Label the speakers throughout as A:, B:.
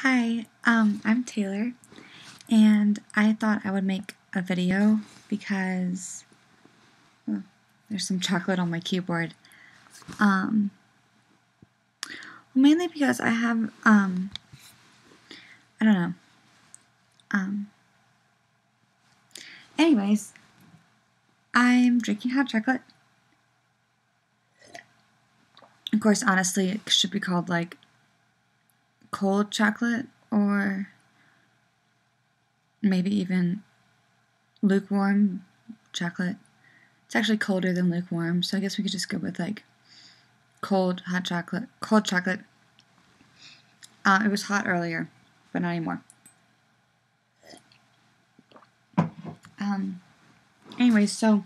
A: Hi, I'm Taylor, and I thought I would make a video because there's some chocolate on my keyboard. Um, Mainly because I have, I don't know. Um, Anyways, I'm drinking hot chocolate. Of course, honestly, it should be called like cold chocolate or maybe even lukewarm chocolate. It's actually colder than lukewarm, so I guess we could just go with like cold chocolate. It was hot earlier, but not anymore. Anyways, so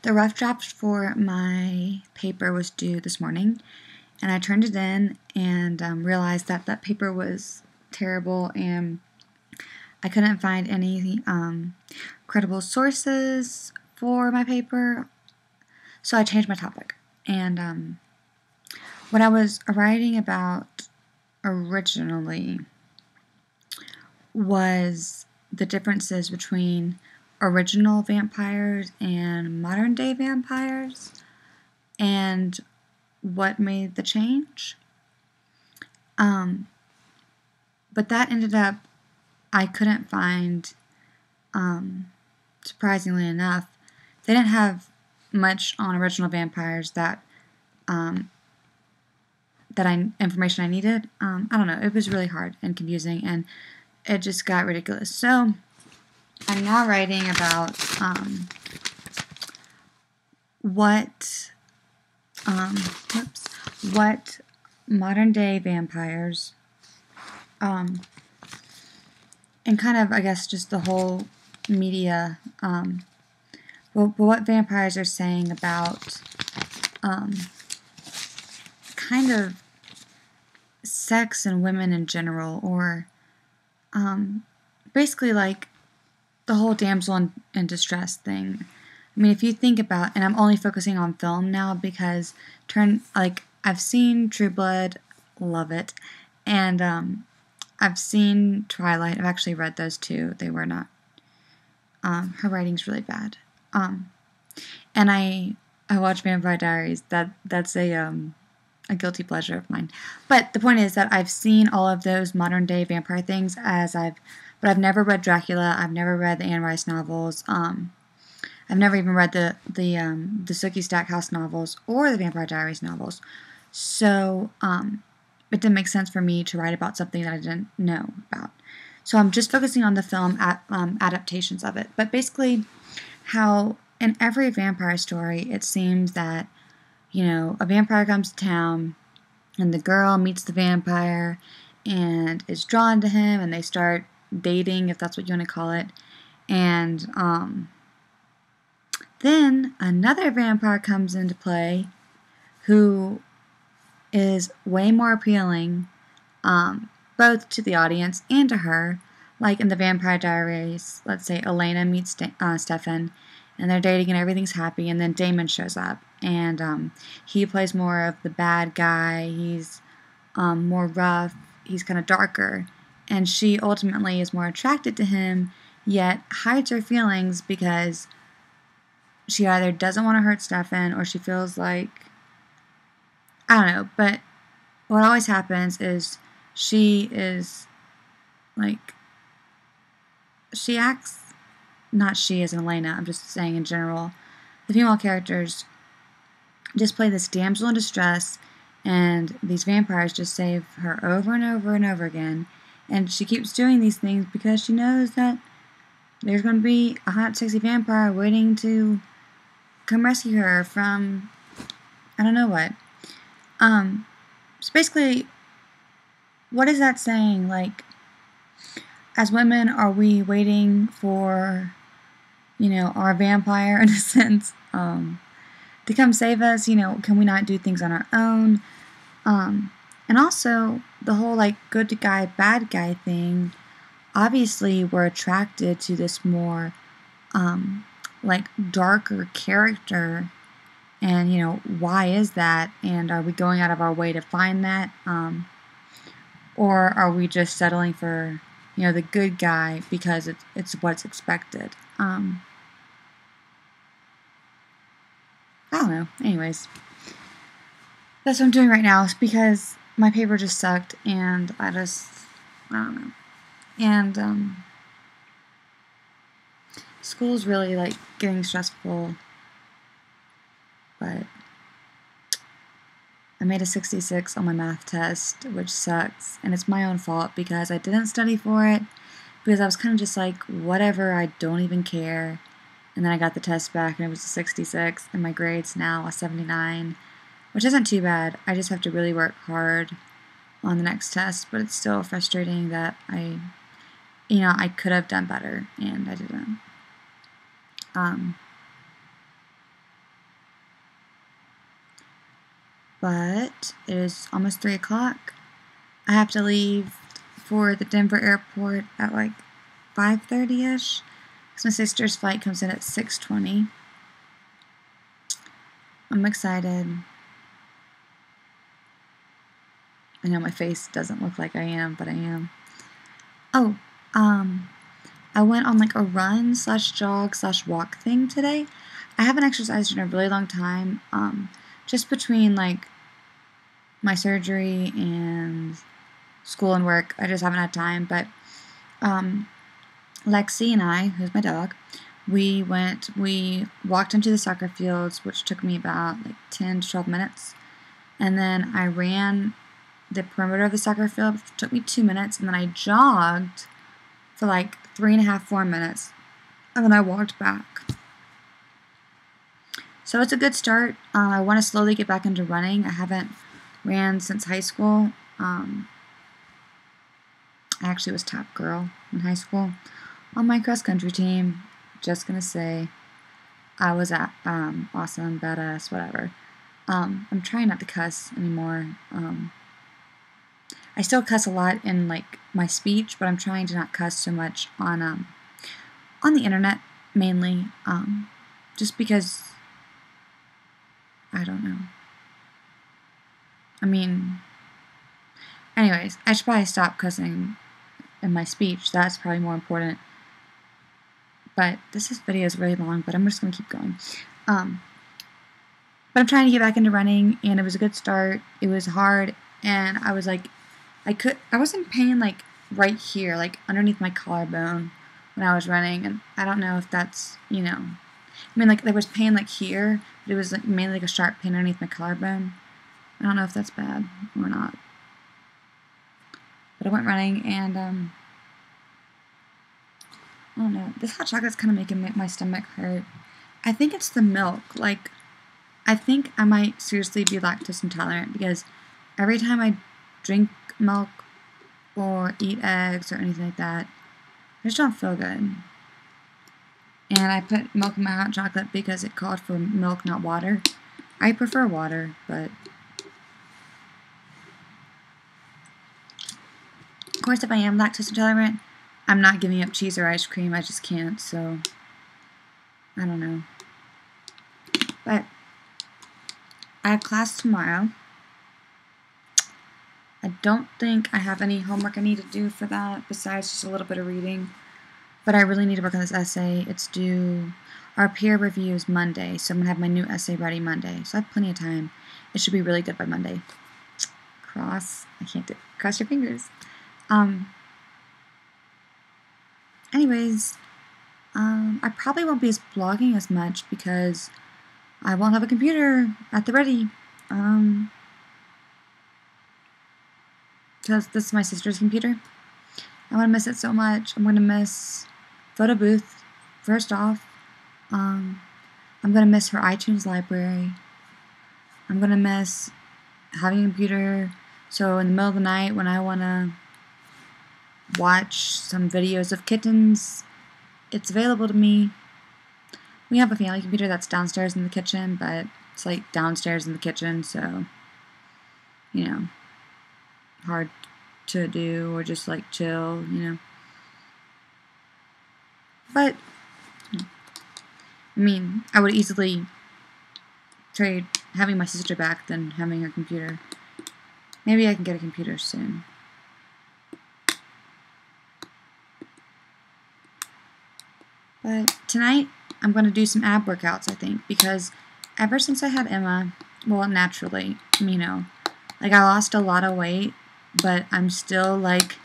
A: the rough draft for my paper was due this morning, and I turned it in and realized that that paper was terrible, and I couldn't find any credible sources for my paper, so I changed my topic. And what I was writing about originally was the differences between original vampires and modern day vampires and what made the change. But that ended up, I couldn't find, surprisingly enough, they didn't have much on original vampires that information I needed. I don't know, it was really hard and confusing, and it just got ridiculous. So I'm now writing about what modern day vampires and kind of, I guess, just the whole media, what vampires are saying about kind of sex and women in general, or basically like the whole damsel in distress thing. I mean, if you think about, and I'm only focusing on film now because I've seen True Blood, love it, and I've seen Twilight. I've actually read those two. They were not. Her writing's really bad. And I watch Vampire Diaries. That's a guilty pleasure of mine. But the point is that I've seen all of those modern day vampire things but I've never read Dracula. I've never read the Anne Rice novels. I've never even read the Sookie Stackhouse novels or the Vampire Diaries novels. So it didn't make sense for me to write about something that I didn't know about. So I'm just focusing on the film adaptations of it. But basically, how in every vampire story, it seems that, a vampire comes to town, and the girl meets the vampire and is drawn to him, and they start dating, if that's what you want to call it. And then another vampire comes into play who is way more appealing, both to the audience and to her. Like in the Vampire Diaries, let's say Elena meets Stefan, and they're dating and everything's happy, and then Damon shows up, and he plays more of the bad guy. He's more rough, he's kind of darker, and she ultimately is more attracted to him, yet hides her feelings because she either doesn't want to hurt Stefan or she feels like, I don't know, but what always happens is she is like, she acts, not she as in Elena, I'm just saying in general, the female characters just play this damsel in distress, and these vampires just save her over and over and over again, and she keeps doing these things because she knows that there's going to be a hot, sexy vampire waiting to come rescue her from, I don't know what. So basically, what is that saying? Like, as women, are we waiting for, our vampire, in a sense, to come save us? Can we not do things on our own? And also, the whole, like, good guy, bad guy thing, obviously we're attracted to this more, like, darker character, and, why is that? And are we going out of our way to find that? Or are we just settling for, you know, the good guy because it's what's expected? I don't know. Anyways, that's what I'm doing right now. It's because my paper just sucked, and I don't know. And school's really like getting stressful, but I made a 66 on my math test, which sucks, and it's my own fault because I didn't study for it, because I was kind of just like, whatever, I don't even care. And then I got the test back and it was a 66, and my grade's now a 79, which isn't too bad. I just have to really work hard on the next test, but it's still frustrating that I could have done better, and I didn't. But it is almost 3 o'clock. I have to leave for the Denver airport at like 5:30ish, because my sister's flight comes in at 6:20. I'm excited. I know my face doesn't look like I am, but I am. Oh, I went on like a run / jog / walk thing today. I haven't exercised in a really long time. Just between like my surgery and school and work, I just haven't had time. But Lexi and I, who's my dog, we walked into the soccer fields, which took me about like 10 to 12 minutes. And then I ran the perimeter of the soccer field, which took me 2 minutes. And then I jogged for like 3.5, 4 minutes. And then I walked back. So it's a good start. I want to slowly get back into running. I haven't ran since high school. I actually was top girl in high school on my cross country team. Just gonna say, I was awesome, badass, whatever. I'm trying not to cuss anymore. I still cuss a lot in like my speech, but I'm trying to not cuss so much on the internet mainly. Just because I don't know. I mean, anyways, I should probably stop cussing in my speech. That's probably more important. But this video is really long, but I'm just going to keep going. But I'm trying to get back into running, and it was a good start. It was hard, and I was like, I was in pain like right here, like underneath my collarbone when I was running, and I don't know if that's, you know, I mean, like there was pain like here, but it was like mainly like a sharp pain underneath my collarbone. I don't know if that's bad or not. But I went running, and I don't know. This hot chocolate's kind of making my stomach hurt. I think it's the milk. Like, I think I might seriously be lactose intolerant, because every time I drink milk or eat eggs or anything like that, I just don't feel good. And I put milk in my hot chocolate because it called for milk, not water. I prefer water, but of course, if I am lactose intolerant, I'm not giving up cheese or ice cream. I just can't, so I don't know. But I have class tomorrow. I don't think I have any homework I need to do for that, besides just a little bit of reading. But I really need to work on this essay. It's due, our peer review is Monday, so I'm going to have my new essay ready Monday. So I have plenty of time. It should be really good by Monday. I can't do it. Cross your fingers. Anyways, I probably won't be blogging as much because I won't have a computer at the ready. Because this is my sister's computer. I want to miss it so much. I'm going to miss Photo Booth, first off. I'm going to miss her iTunes library. I'm going to miss having a computer, so in the middle of the night when I want to watch some videos of kittens, it's available to me. We have a family computer that's downstairs in the kitchen, but it's like downstairs in the kitchen, so, you know, hard to do or just like chill, you know. But, I mean, I would easily trade having my sister back than having her computer. Maybe I can get a computer soon. But tonight, I'm going to do some ab workouts, I think, because ever since I had Emma, well, naturally, you know, like I lost a lot of weight, but I'm still like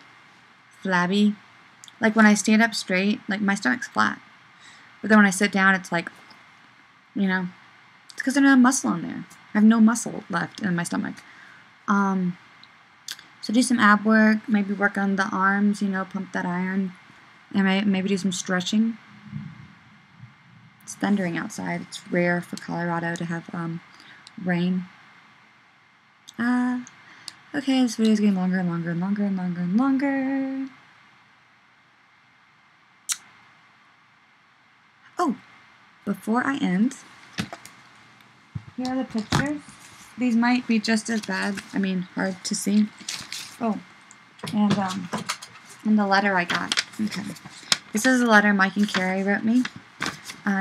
A: flabby. Like when I stand up straight, like my stomach's flat. But then when I sit down, it's like, you know, it's because there's no muscle in there. I have no muscle left in my stomach. So do some ab work, maybe work on the arms, you know, pump that iron, and maybe do some stretching. It's thundering outside. It's rare for Colorado to have rain. Okay, this video is getting longer and longer and longer and longer and longer. Oh, before I end, here are the pictures. These might be just as bad. I mean, hard to see. Oh, and the letter I got. Okay, this is a letter Mike and Carrie wrote me.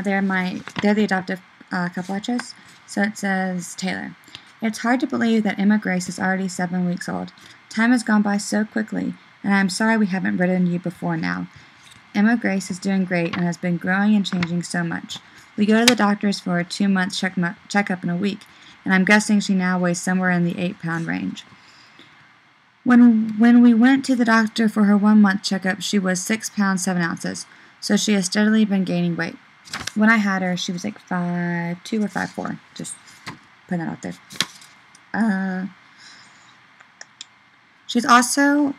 A: They're the adoptive couple I chose. So it says, Taylor, it's hard to believe that Emma Grace is already 7 weeks old. Time has gone by so quickly, and I'm sorry we haven't written you before now. Emma Grace is doing great and has been growing and changing so much. We go to the doctors for a 2-month checkup in a week, and I'm guessing she now weighs somewhere in the 8-pound range. When we went to the doctor for her 1-month checkup, she was 6 pounds 7 ounces, so she has steadily been gaining weight. When I had her, she was like 5'2" or 5'4". Just putting that out there. She's also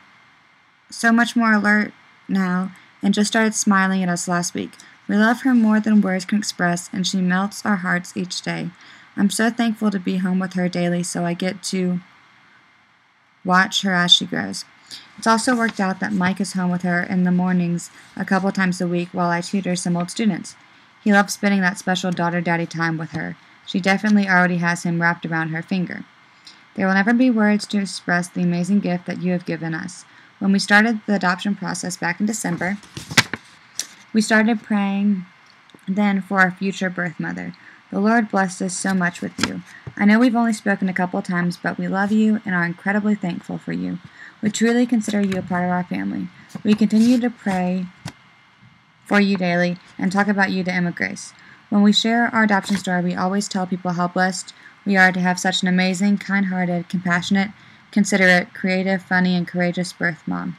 A: so much more alert now and just started smiling at us last week. We love her more than words can express, and she melts our hearts each day. I'm so thankful to be home with her daily so I get to watch her as she grows. It's also worked out that Mike is home with her in the mornings a couple times a week while I tutor some old students. He loves spending that special daughter-daddy time with her. She definitely already has him wrapped around her finger. There will never be words to express the amazing gift that you have given us. When we started the adoption process back in December, we started praying then for our future birth mother. The Lord blessed us so much with you. I know we've only spoken a couple times, but we love you and are incredibly thankful for you. We truly consider you a part of our family. We continue to pray for you daily and talk about you to Emma Grace. When we share our adoption story, we always tell people how blessed we are to have such an amazing, kind-hearted, compassionate, considerate, creative, funny, and courageous birth mom.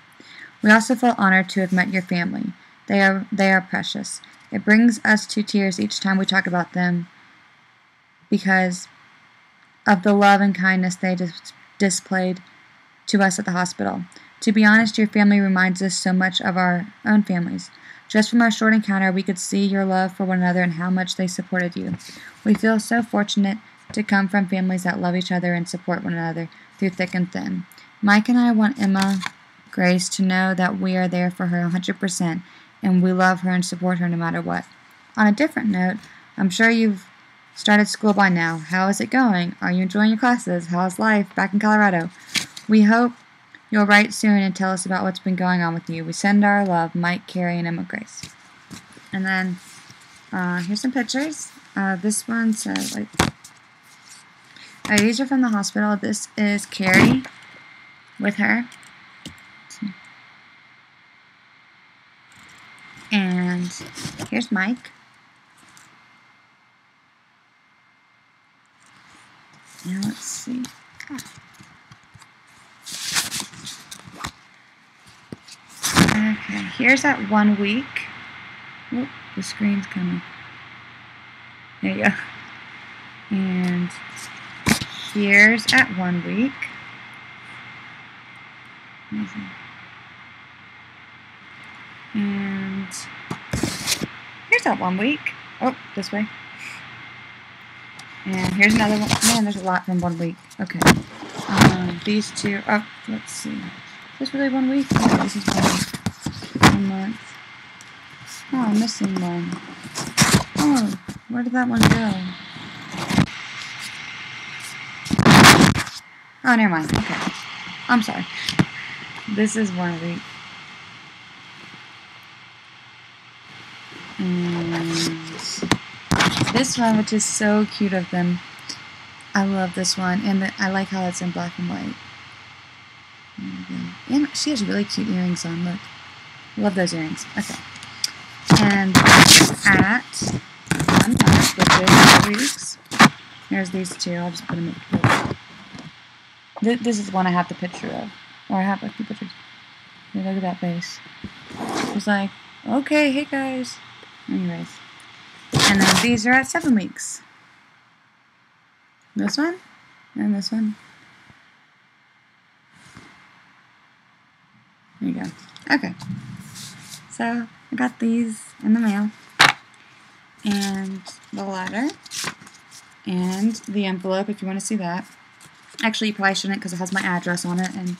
A: We also feel honored to have met your family. They are precious. It brings us to tears each time we talk about them because of the love and kindness they displayed to us at the hospital. To be honest, your family reminds us so much of our own families. Just from our short encounter, we could see your love for one another and how much they supported you. We feel so fortunate to come from families that love each other and support one another through thick and thin. Mike and I want Emma Grace to know that we are there for her 100%, and we love her and support her no matter what. On a different note, I'm sure you've started school by now. How is it going? Are you enjoying your classes? How's life back in Colorado? We hope you'll write soon and tell us about what's been going on with you. We send our love, Mike, Carrie, and Emma Grace. And then, here's some pictures. This one says, these are from the hospital. This is Carrie with her. And here's Mike. Now let's see. Okay, here's at 1 week. Oop, the screen's coming. There you go. And here's at 1 week. And here's at 1 week. Oh, this way. And here's another one. Man, there's a lot from 1 week. Okay. These two. Oh, let's see. Is this really 1 week? No, this is 1 week. 1 month. Oh, I'm missing one. Oh, where did that one go? Oh, never mind. Okay. I'm sorry. This is 1 week. And this one, which is so cute of them. I love this one, and I like how it's in black and white. And she has really cute earrings on, look. Love those earrings. Okay. And at 1 month, which is 3 weeks. Here's these two. I'll just put them in. This is the one I have the picture of. Or I have a few pictures. Hey, look at that face. It's like, okay, hey guys. Anyways. And then these are at 7 weeks. This one and this one. There you go. Okay. So I got these in the mail. And the letter. And the envelope, if you want to see that. Actually, you probably shouldn't because it has my address on it. And,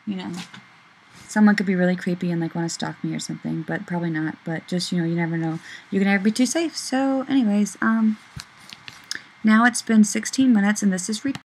A: you know, someone could be really creepy and, like, want to stalk me or something. But probably not. But just, you know, you never know. You can never be too safe. So, anyways, now it's been 16 minutes and this is